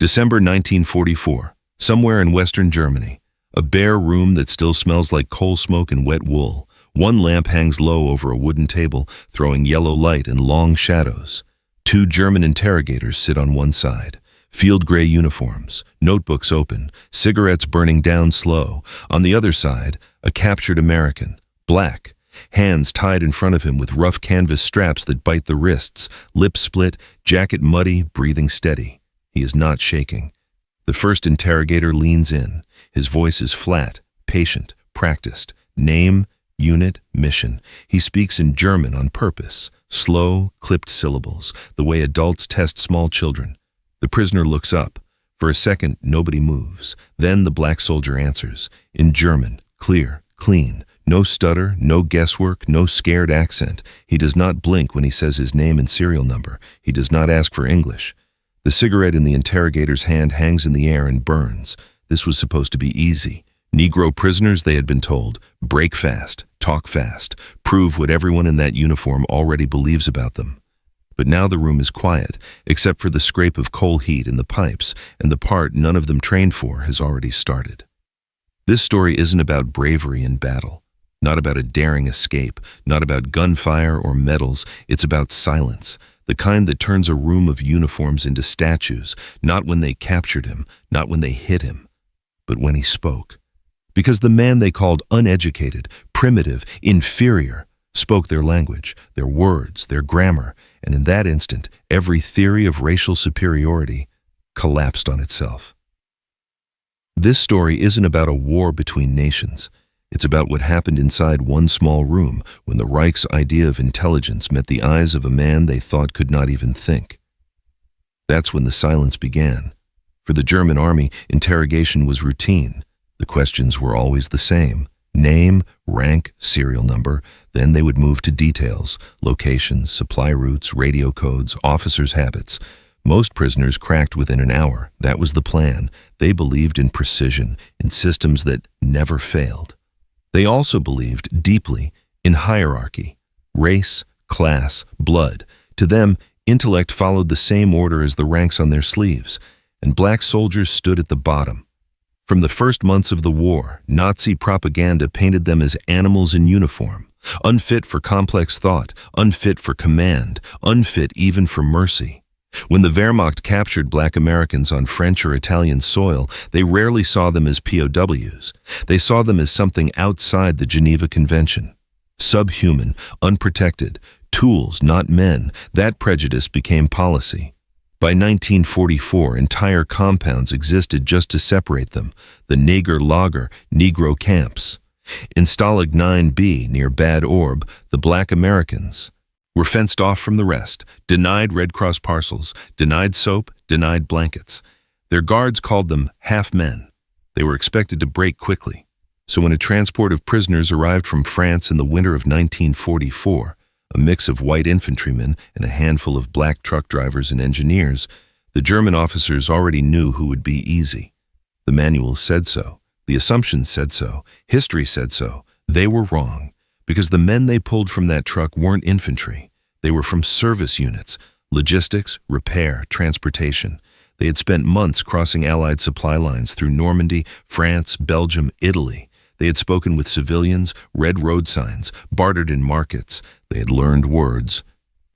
December 1944, somewhere in western Germany. A bare room that still smells like coal smoke and wet wool. One lamp hangs low over a wooden table, throwing yellow light and long shadows. Two German interrogators sit on one side. Field gray uniforms, notebooks open, cigarettes burning down slow. On the other side, a captured American, black, hands tied in front of him with rough canvas straps that bite the wrists, lips split, jacket muddy, breathing steady. He is not shaking. The first interrogator leans in. His voice is flat, patient, practiced. Name, unit, mission. He speaks in German on purpose, slow, clipped syllables, the way adults test small children. The prisoner looks up. For a second, nobody moves. Then the black soldier answers, in German, clear, clean. No stutter, no guesswork, no scared accent. He does not blink when he says his name and serial number. He does not ask for English. The cigarette in the interrogator's hand hangs in the air and burns. This was supposed to be easy. Negro prisoners, they had been told, break fast, talk fast, prove what everyone in that uniform already believes about them. But now the room is quiet, except for the scrape of coal heat in the pipes, and the part none of them trained for has already started. This story isn't about bravery in battle, not about a daring escape, not about gunfire or medals. It's about silence. The kind that turns a room of uniforms into statues, not when they captured him, not when they hit him, but when he spoke. Because the man they called uneducated, primitive, inferior, spoke their language, their words, their grammar, and in that instant, every theory of racial superiority collapsed on itself. This story isn't about a war between nations. It's about what happened inside one small room when the Reich's idea of intelligence met the eyes of a man they thought could not even think. That's when the silence began. For the German army, interrogation was routine. The questions were always the same: name, rank, serial number. Then they would move to details: locations, supply routes, radio codes, officers' habits. Most prisoners cracked within an hour. That was the plan. They believed in precision, in systems that never failed. They also believed deeply in hierarchy: race, class, blood. To them, intellect followed the same order as the ranks on their sleeves, and black soldiers stood at the bottom. From the first months of the war, Nazi propaganda painted them as animals in uniform, unfit for complex thought, unfit for command, unfit even for mercy. When the Wehrmacht captured black Americans on French or Italian soil, they rarely saw them as POWs. They saw them as something outside the Geneva Convention. Subhuman, unprotected, tools, not men. That prejudice became policy. By 1944, entire compounds existed just to separate them: the Neger Lager, Negro camps. In Stalag IX-B, near Bad Orb, the black Americans were fenced off from the rest, denied Red Cross parcels, denied soap, denied blankets. Their guards called them half-men. They were expected to break quickly. So when a transport of prisoners arrived from France in the winter of 1944, a mix of white infantrymen and a handful of black truck drivers and engineers, the German officers already knew who would be easy. The manuals said so. The assumptions said so. History said so. They were wrong. Because the men they pulled from that truck weren't infantry. They were from service units: logistics, repair, transportation. They had spent months crossing Allied supply lines through Normandy, France, Belgium, Italy. They had spoken with civilians, read road signs, bartered in markets. They had learned words.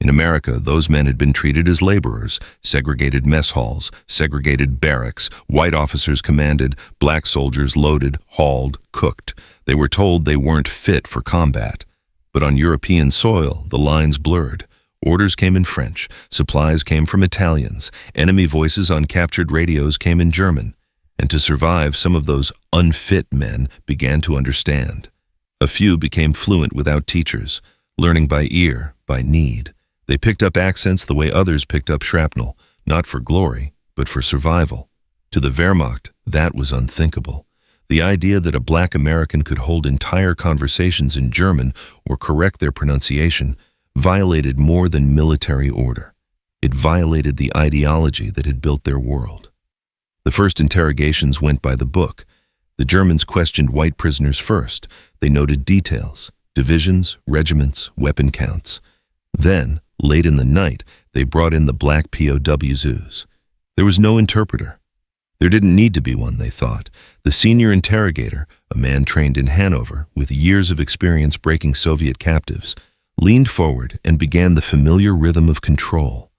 In America, those men had been treated as laborers: segregated mess halls, segregated barracks, white officers commanded, black soldiers loaded, hauled, cooked. They were told they weren't fit for combat. But on European soil, the lines blurred. Orders came in French, supplies came from Italians, enemy voices on captured radios came in German. And to survive, some of those unfit men began to understand. A few became fluent without teachers, learning by ear, by need. They picked up accents the way others picked up shrapnel, not for glory, but for survival. To the Wehrmacht, that was unthinkable. The idea that a black American could hold entire conversations in German or correct their pronunciation violated more than military order. It violated the ideology that had built their world. The first interrogations went by the book. The Germans questioned white prisoners first. They noted details: divisions, regiments, weapon counts. Then, late in the night, they brought in the Black POWs. There was no interpreter. There didn't need to be one, they thought. The senior interrogator, a man trained in Hanover with years of experience breaking Soviet captives, leaned forward and began the familiar rhythm of control.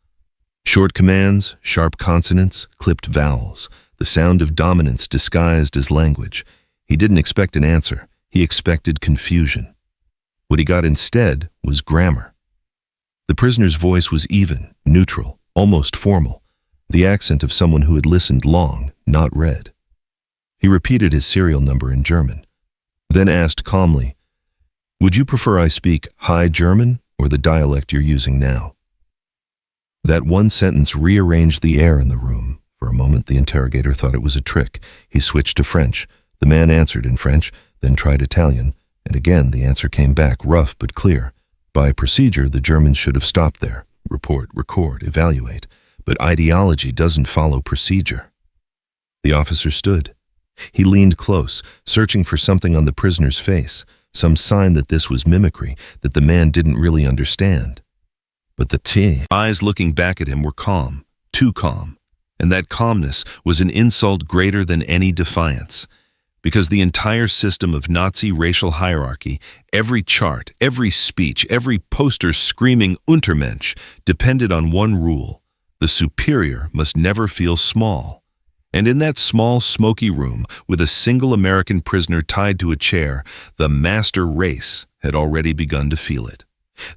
Short commands, sharp consonants, clipped vowels, the sound of dominance disguised as language. He didn't expect an answer. He expected confusion. What he got instead was grammar. The prisoner's voice was even, neutral, almost formal, the accent of someone who had listened long, not read. He repeated his serial number in German, then asked calmly, "Would you prefer I speak High German or the dialect you're using now?" That one sentence rearranged the air in the room. For a moment, the interrogator thought it was a trick. He switched to French. The man answered in French, then tried Italian, and again the answer came back, rough but clear. By procedure, the Germans should have stopped there. Report, record, evaluate. But ideology doesn't follow procedure. The officer stood. He leaned close, searching for something on the prisoner's face, some sign that this was mimicry, that the man didn't really understand. But the eyes looking back at him were calm, too calm, and that calmness was an insult greater than any defiance. Because the entire system of Nazi racial hierarchy, every chart, every speech, every poster screaming Untermensch, depended on one rule: the superior must never feel small. And in that small, smoky room, with a single American prisoner tied to a chair, the master race had already begun to feel it.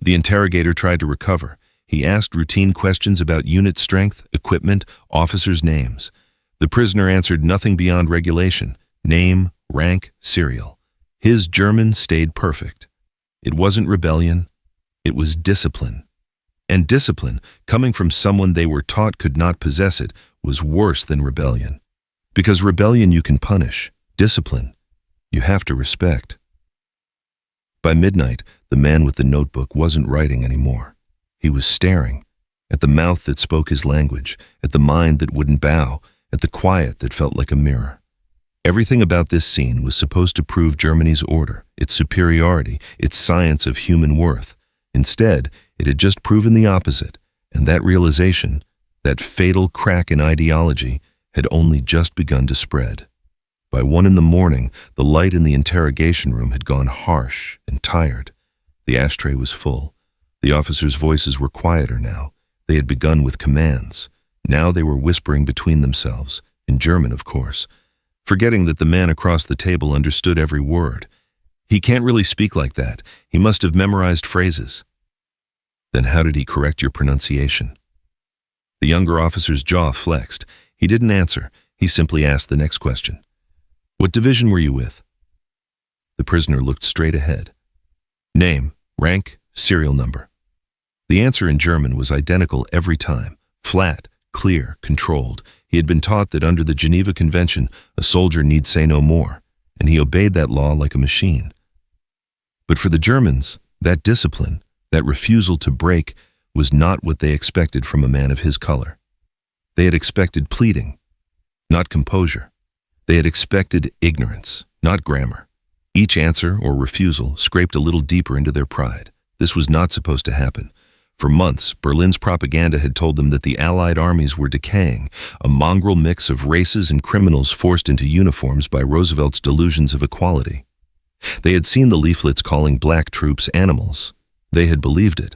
The interrogator tried to recover. He asked routine questions about unit strength, equipment, officers' names. The prisoner answered nothing beyond regulation: name, rank, serial. His German stayed perfect. It wasn't rebellion, it was discipline. And discipline, coming from someone they were taught could not possess it, was worse than rebellion. Because rebellion you can punish, discipline you have to respect. By midnight, the man with the notebook wasn't writing anymore. He was staring at the mouth that spoke his language, at the mind that wouldn't bow, at the quiet that felt like a mirror. Everything about this scene was supposed to prove Germany's order, its superiority, its science of human worth. Instead, it had just proven the opposite, and that realization, that fatal crack in ideology, had only just begun to spread. By 1 a.m, the light in the interrogation room had gone harsh and tired. The ashtray was full. The officers' voices were quieter now. They had begun with commands. Now they were whispering between themselves, in German, of course, forgetting that the man across the table understood every word. He can't really speak like that. He must have memorized phrases. Then how did he correct your pronunciation? The younger officer's jaw flexed. He didn't answer. He simply asked the next question. What division were you with? The prisoner looked straight ahead. Name, rank, serial number. The answer in German was identical every time. Flat, clear, controlled. He had been taught that under the Geneva Convention, a soldier need say no more, and he obeyed that law like a machine. But for the Germans, that discipline, that refusal to break, was not what they expected from a man of his color. They had expected pleading, not composure. They had expected ignorance, not grammar. Each answer or refusal scraped a little deeper into their pride. This was not supposed to happen. For months, Berlin's propaganda had told them that the Allied armies were decaying, a mongrel mix of races and criminals forced into uniforms by Roosevelt's delusions of equality. They had seen the leaflets calling black troops animals. They had believed it.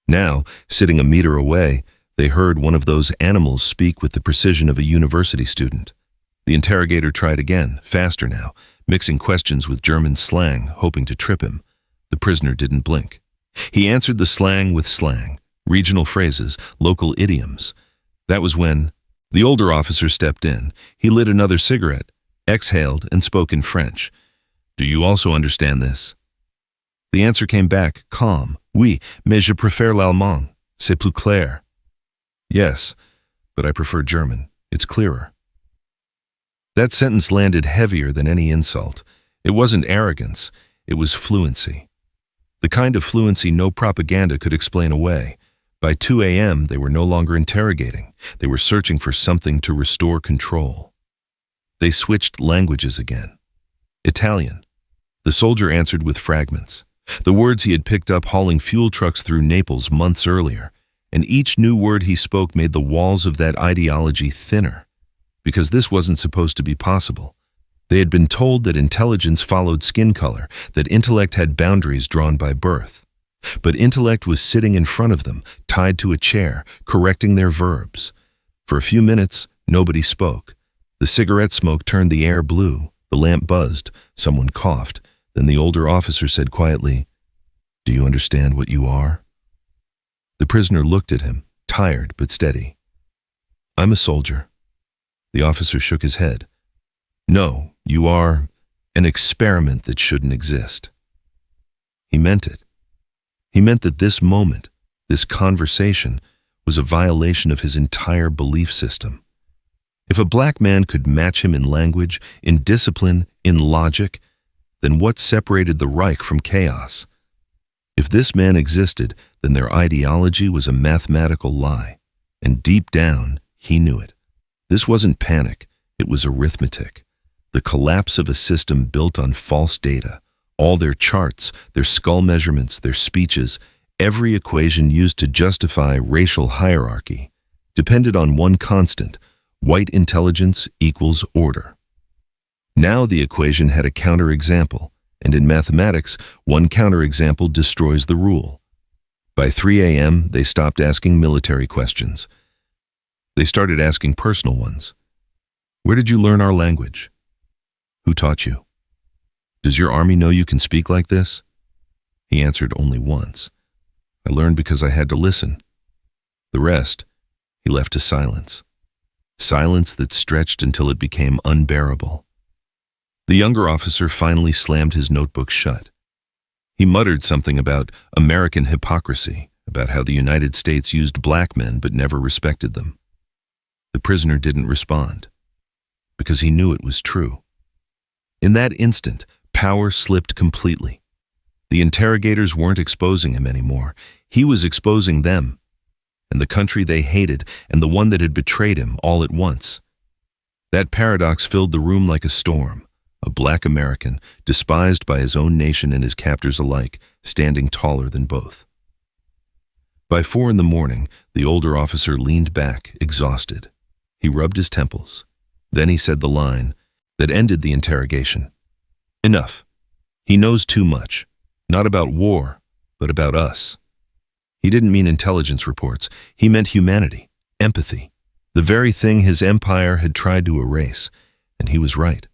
Now, sitting a meter away, they heard one of those animals speak with the precision of a university student. The interrogator tried again, faster now, mixing questions with German slang, hoping to trip him. The prisoner didn't blink. He answered the slang with slang, regional phrases, local idioms. That was when the older officer stepped in. He lit another cigarette, exhaled, and spoke in French. Do you also understand this? The answer came back, calm. Oui, mais je préfère l'allemand. C'est plus clair. Yes, but I prefer German. It's clearer. That sentence landed heavier than any insult. It wasn't arrogance, it was fluency. The kind of fluency no propaganda could explain away. By 2 a.m., they were no longer interrogating. They were searching for something to restore control. They switched languages again. Italian. The soldier answered with fragments. The words he had picked up hauling fuel trucks through Naples months earlier. and each new word he spoke made the walls of that ideology thinner, because this wasn't supposed to be possible. They had been told that intelligence followed skin color, that intellect had boundaries drawn by birth. But intellect was sitting in front of them, tied to a chair, correcting their verbs. For a few minutes, nobody spoke. The cigarette smoke turned the air blue, the lamp buzzed, someone coughed. Then the older officer said quietly, "Do you understand what you are?" The prisoner looked at him, tired but steady. "I'm a soldier." The officer shook his head. "No, you are an experiment that shouldn't exist." He meant it. He meant that this moment, this conversation, was a violation of his entire belief system. If a black man could match him in language, in discipline, in logic, then what separated the Reich from chaos? If this man existed, then their ideology was a mathematical lie. And deep down, he knew it. This wasn't panic, it was arithmetic. The collapse of a system built on false data. All their charts, their skull measurements, their speeches, every equation used to justify racial hierarchy depended on one constant: white intelligence equals order. Now the equation had a counterexample, and in mathematics, one counterexample destroys the rule. By 3 a.m., they stopped asking military questions. They started asking personal ones. Where did you learn our language? Who taught you? Does your army know you can speak like this? He answered only once. I learned because I had to listen. The rest, he left to silence. Silence that stretched until it became unbearable. The younger officer finally slammed his notebook shut. He muttered something about American hypocrisy, about how the United States used black men but never respected them. The prisoner didn't respond, because he knew it was true. In that instant, power slipped completely. The interrogators weren't exposing him anymore. He was exposing them, and the country they hated, and the one that had betrayed him all at once. That paradox filled the room like a storm. A black American, despised by his own nation and his captors alike, standing taller than both. By 4 a.m, the older officer leaned back, exhausted. He rubbed his temples. Then he said the line that ended the interrogation. Enough. He knows too much. Not about war, but about us. He didn't mean intelligence reports. He meant humanity, empathy, the very thing his empire had tried to erase, and he was right.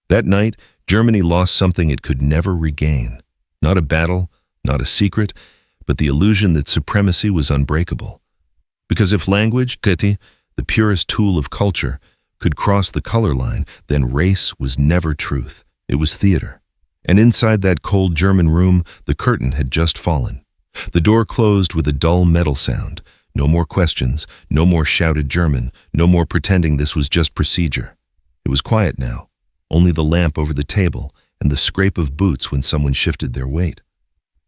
That night, Germany lost something it could never regain. Not a battle, not a secret, but the illusion that supremacy was unbreakable. Because if language, Keti, the purest tool of culture, could cross the color line, then race was never truth. It was theater. And inside that cold German room, the curtain had just fallen. The door closed with a dull metal sound. No more questions, no more shouted German, no more pretending this was just procedure. It was quiet now. Only the lamp over the table and the scrape of boots when someone shifted their weight.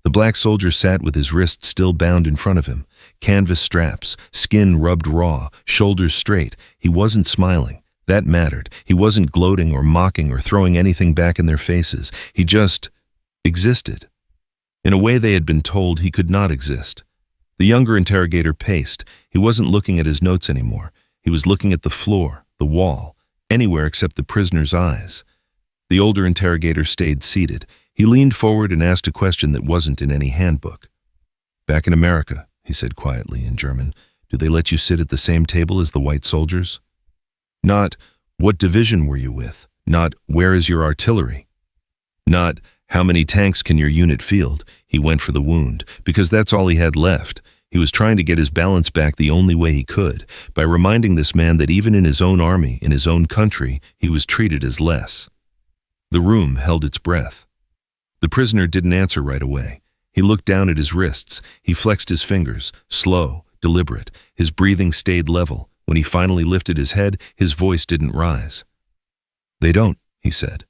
The black soldier sat with his wrists still bound in front of him, canvas straps, skin rubbed raw, shoulders straight. He wasn't smiling. That mattered. He wasn't gloating or mocking or throwing anything back in their faces. He just existed. In a way they had been told he could not exist. The younger interrogator paced. He wasn't looking at his notes anymore. He was looking at the floor, the wall, anywhere except the prisoner's eyes. The older interrogator stayed seated. He leaned forward and asked a question that wasn't in any handbook. "Back in America," he said quietly in German, "do they let you sit at the same table as the white soldiers?" Not, "What division were you with?" Not, "Where is your artillery?" Not, "How many tanks can your unit field?" He went for the wound, because that's all he had left. He was trying to get his balance back the only way he could, by reminding this man that even in his own army, in his own country, he was treated as less. The room held its breath. The prisoner didn't answer right away. He looked down at his wrists. He flexed his fingers, slow, deliberate. His breathing stayed level. When he finally lifted his head, his voice didn't rise. "They don't," he said.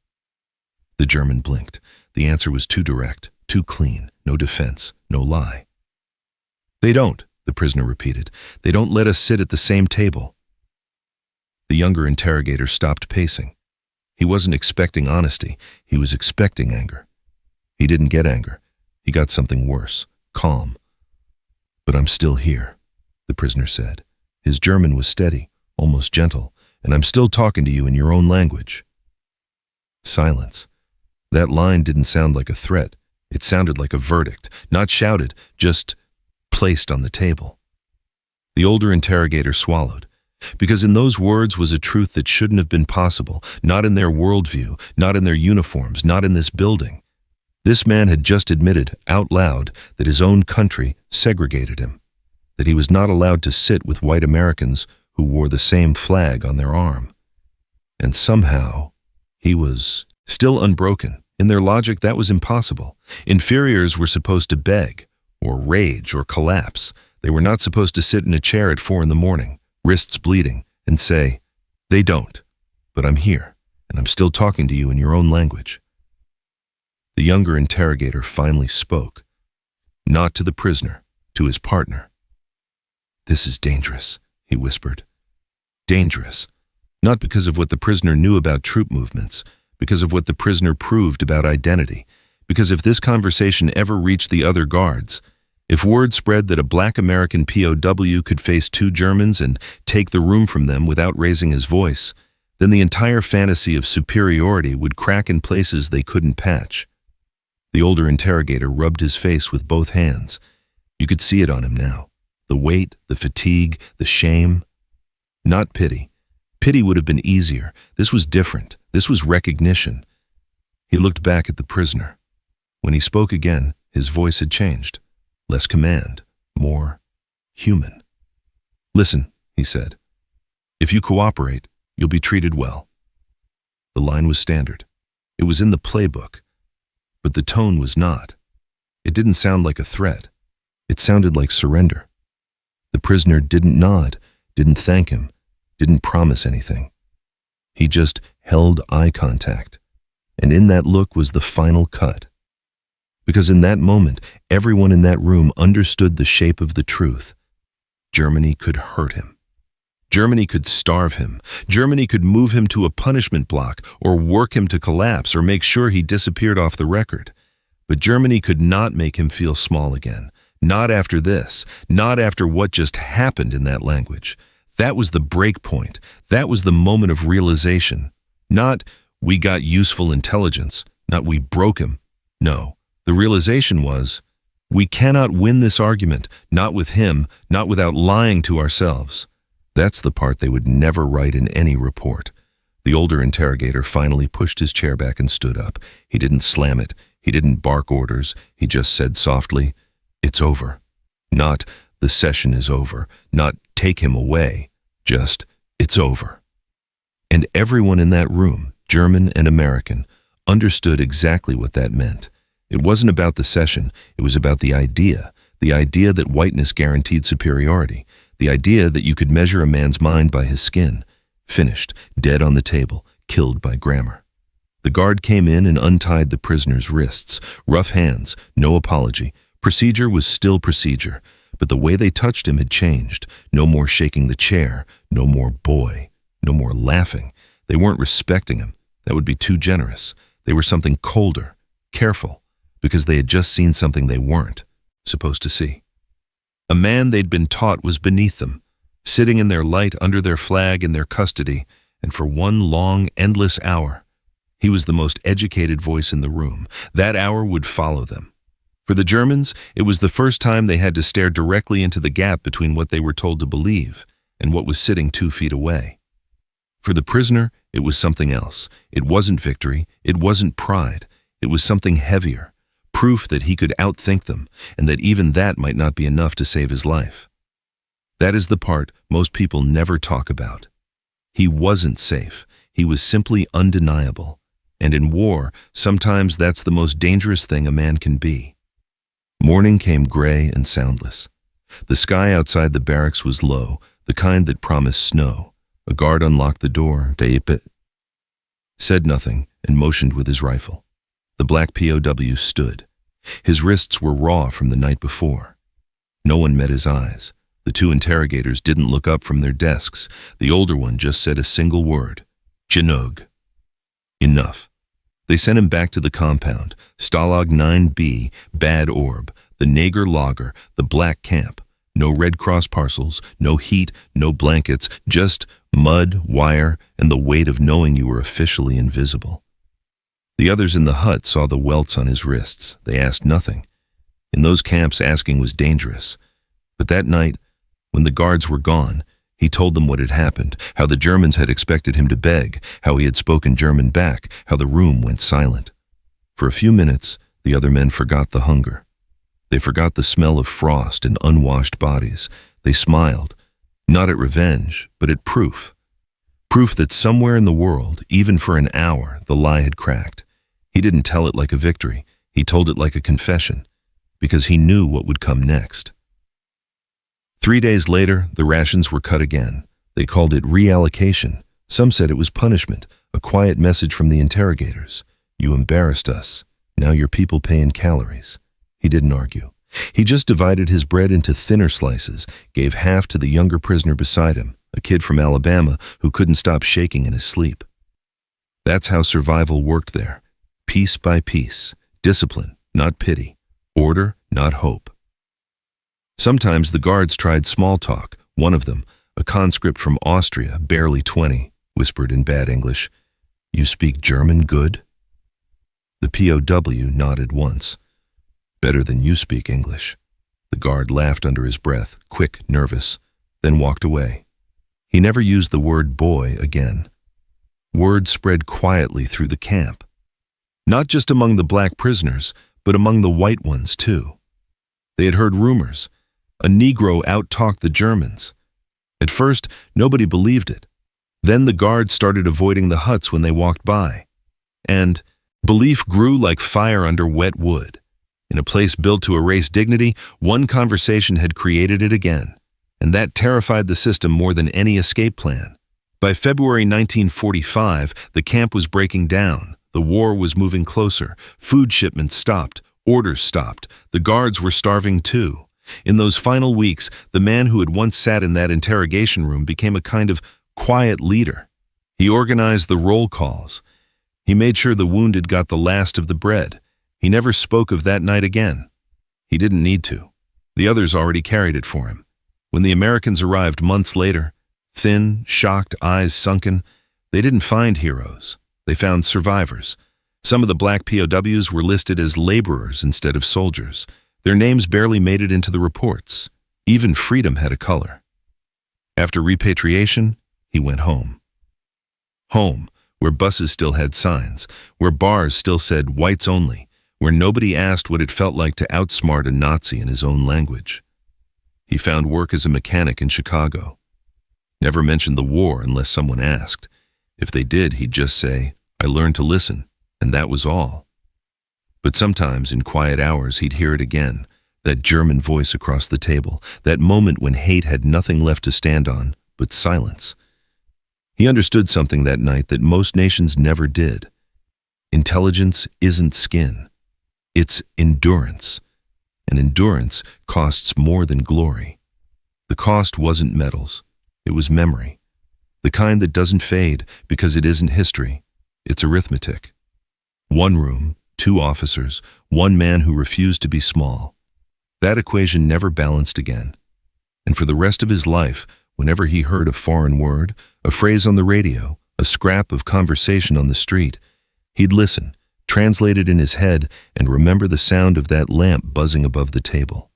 The German blinked. The answer was too direct, too clean, no defense, no lie. "They don't," the prisoner repeated. "They don't let us sit at the same table." The younger interrogator stopped pacing. He wasn't expecting honesty. He was expecting anger. He didn't get anger. He got something worse, calm. "But I'm still here," the prisoner said. His German was steady, almost gentle, and I'm still talking to you in your own language. Silence. That line didn't sound like a threat. It sounded like a verdict, not shouted, just placed on the table. The older interrogator swallowed, because in those words was a truth that shouldn't have been possible, not in their worldview, not in their uniforms, not in this building. This man had just admitted, out loud, that his own country segregated him, that he was not allowed to sit with white Americans who wore the same flag on their arm. And somehow, he was still unbroken. In their logic, that was impossible. Inferiors were supposed to beg, or rage, or collapse. They were not supposed to sit in a chair at 4 a.m, wrists bleeding, and say, "They don't, but I'm here, and I'm still talking to you in your own language." The younger interrogator finally spoke, not to the prisoner, to his partner. "This is dangerous," he whispered. Dangerous, not because of what the prisoner knew about troop movements, because of what the prisoner proved about identity, because if this conversation ever reached the other guards, if word spread that a Black American POW could face 2 Germans and take the room from them without raising his voice, then the entire fantasy of superiority would crack in places they couldn't patch. The older interrogator rubbed his face with both hands. You could see it on him now. The weight, the fatigue, the shame. Not pity. Pity would have been easier. This was different. This was recognition. He looked back at the prisoner. When he spoke again, his voice had changed. Less command, more human. "Listen," he said. "If you cooperate, you'll be treated well." The line was standard. It was in the playbook. But the tone was not. It didn't sound like a threat. It sounded like surrender. The prisoner didn't nod, didn't thank him, didn't promise anything. He just held eye contact. And in that look was the final cut. Because in that moment, everyone in that room understood the shape of the truth. Germany could hurt him. Germany could starve him. Germany could move him to a punishment block or work him to collapse or make sure he disappeared off the record. But Germany could not make him feel small again. Not after this. Not after what just happened in that language. That was the break point. That was the moment of realization. Not, we got useful intelligence. Not, we broke him. No. The realization was, we cannot win this argument, not with him, not without lying to ourselves. That's the part they would never write in any report. The older interrogator finally pushed his chair back and stood up. He didn't slam it. He didn't bark orders. He just said softly, "It's over." Not, "The session is over." Not, "Take him away." Just, "It's over." And everyone in that room, German and American, understood exactly what that meant. It wasn't about the session. It was about the idea that whiteness guaranteed superiority, the idea that you could measure a man's mind by his skin. Finished, dead on the table, killed by grammar. The guard came in and untied the prisoner's wrists. Rough hands, no apology. Procedure was still procedure, but the way they touched him had changed. No more shaking the chair, no more boy, no more laughing. They weren't respecting him. That would be too generous. They were something colder, careful, because they had just seen something they weren't supposed to see. A man they'd been taught was beneath them, sitting in their light under their flag in their custody, and for one long, endless hour, he was the most educated voice in the room. That hour would follow them. For the Germans, it was the first time they had to stare directly into the gap between what they were told to believe and what was sitting 2 feet away. For the prisoner, it was something else. It wasn't victory. It wasn't pride. It was something heavier. Proof that he could outthink them, and that even that might not be enough to save his life. That is the part most people never talk about. He wasn't safe. He was simply undeniable. And in war, sometimes that's the most dangerous thing a man can be. Morning came gray and soundless. The sky outside the barracks was low, the kind that promised snow. A guard unlocked the door, said nothing, and motioned with his rifle. The Black POW stood. His wrists were raw from the night before. No one met his eyes. The 2 interrogators didn't look up from their desks. The older one just said a single word, "Genug." Enough. They sent him back to the compound, Stalag IX-B, Bad Orb, the Neger Lager, the Black Camp. No Red Cross parcels, no heat, no blankets, just mud, wire, and the weight of knowing you were officially invisible. The others in the hut saw the welts on his wrists. They asked nothing. In those camps, asking was dangerous. But that night, when the guards were gone, he told them what had happened, how the Germans had expected him to beg, how he had spoken German back, how the room went silent. For a few minutes, the other men forgot the hunger. They forgot the smell of frost and unwashed bodies. They smiled, not at revenge, but at proof. Proof that somewhere in the world, even for an hour, the lie had cracked. He didn't tell it like a victory. He told it like a confession, because he knew what would come next. 3 days later, the rations were cut again. They called it reallocation. Some said it was punishment, a quiet message from the interrogators. You embarrassed us. Now your people pay in calories. He didn't argue. He just divided his bread into thinner slices, gave half to the younger prisoner beside him, a kid from Alabama who couldn't stop shaking in his sleep. That's how survival worked there. Piece by piece. Discipline, not pity. Order, not hope. Sometimes the guards tried small talk. One of them, a conscript from Austria, barely 20, whispered in bad English, "You speak German good?" The POW nodded once. "Better than you speak English." The guard laughed under his breath, quick, nervous, then walked away. He never used the word boy again. Word spread quietly through the camp. Not just among the black prisoners, but among the white ones too. They had heard rumors. A Negro out-talked the Germans. At first, nobody believed it. Then the guards started avoiding the huts when they walked by. And belief grew like fire under wet wood. In a place built to erase dignity, one conversation had created it again, and that terrified the system more than any escape plan. By February 1945, the camp was breaking down. The war was moving closer. Food shipments stopped. Orders stopped. The guards were starving too. In those final weeks, the man who had once sat in that interrogation room became a kind of quiet leader. He organized the roll calls. He made sure the wounded got the last of the bread. He never spoke of that night again. He didn't need to. The others already carried it for him. When the Americans arrived months later, thin, shocked, eyes sunken, they didn't find heroes. They found survivors. Some of the black POWs were listed as laborers instead of soldiers. Their names barely made it into the reports. Even freedom had a color. After repatriation, he went home. Home, where buses still had signs, where bars still said whites only, where nobody asked what it felt like to outsmart a Nazi in his own language. He found work as a mechanic in Chicago. Never mentioned the war unless someone asked. If they did, he'd just say, "I learned to listen," and that was all. But sometimes, in quiet hours, he'd hear it again, that German voice across the table, that moment when hate had nothing left to stand on but silence. He understood something that night that most nations never did. Intelligence isn't skin. It's endurance. And endurance costs more than glory. The cost wasn't medals. It was memory. The kind that doesn't fade because it isn't history. It's arithmetic. One room, 2 officers, 1 man who refused to be small. That equation never balanced again. And for the rest of his life, whenever he heard a foreign word, a phrase on the radio, a scrap of conversation on the street, he'd listen, translate it in his head, and remember the sound of that lamp buzzing above the table.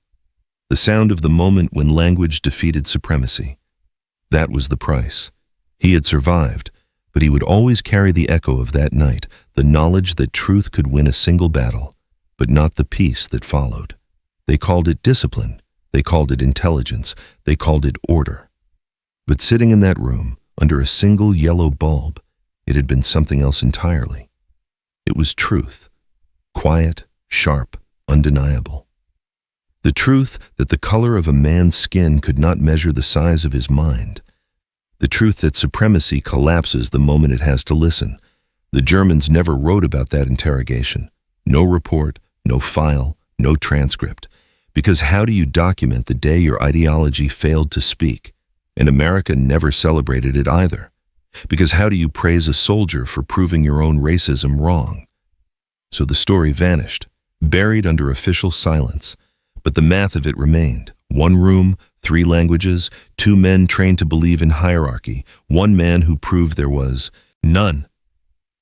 The sound of the moment when language defeated supremacy. That was the price. He had survived, but he would always carry the echo of that night, the knowledge that truth could win a single battle, but not the peace that followed. They called it discipline. They called it intelligence. They called it order. But sitting in that room, under a single yellow bulb, it had been something else entirely. It was truth. Quiet, sharp, undeniable. The truth that the color of a man's skin could not measure the size of his mind. The truth that supremacy collapses the moment it has to listen. The Germans never wrote about that interrogation. No report, no file, no transcript. Because how do you document the day your ideology failed to speak? And America never celebrated it either. Because how do you praise a soldier for proving your own racism wrong? So the story vanished, buried under official silence. But the math of it remained. One room, 3 languages, 2 men trained to believe in hierarchy, 1 man who proved there was none.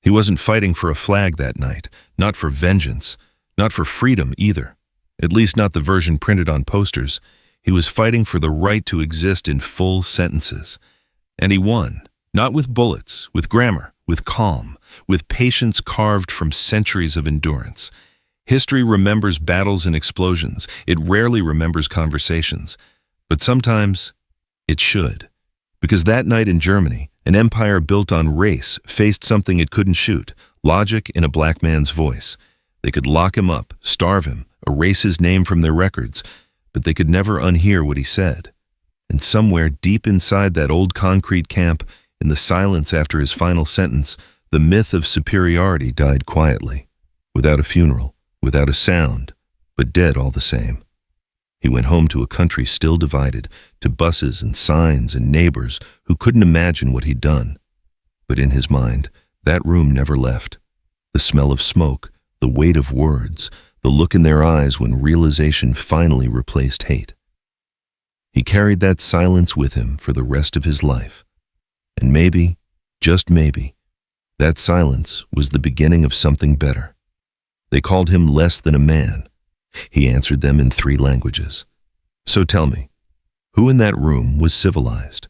He wasn't fighting for a flag that night, not for vengeance, not for freedom either. At least not the version printed on posters. He was fighting for the right to exist in full sentences. And he won, not with bullets, with grammar, with calm, with patience carved from centuries of endurance. History remembers battles and explosions. It rarely remembers conversations. But sometimes it should. Because that night in Germany, an empire built on race faced something it couldn't shoot, logic in a black man's voice. They could lock him up, starve him, erase his name from their records, but they could never unhear what he said. And somewhere deep inside that old concrete camp, in the silence after his final sentence, the myth of superiority died quietly, without a funeral, without a sound, but dead all the same. He went home to a country still divided, to buses and signs and neighbors who couldn't imagine what he'd done. But in his mind, that room never left. The smell of smoke, the weight of words, the look in their eyes when realization finally replaced hate. He carried that silence with him for the rest of his life. And maybe, just maybe, that silence was the beginning of something better. They called him less than a man. He answered them in 3 languages. So tell me, who in that room was civilized?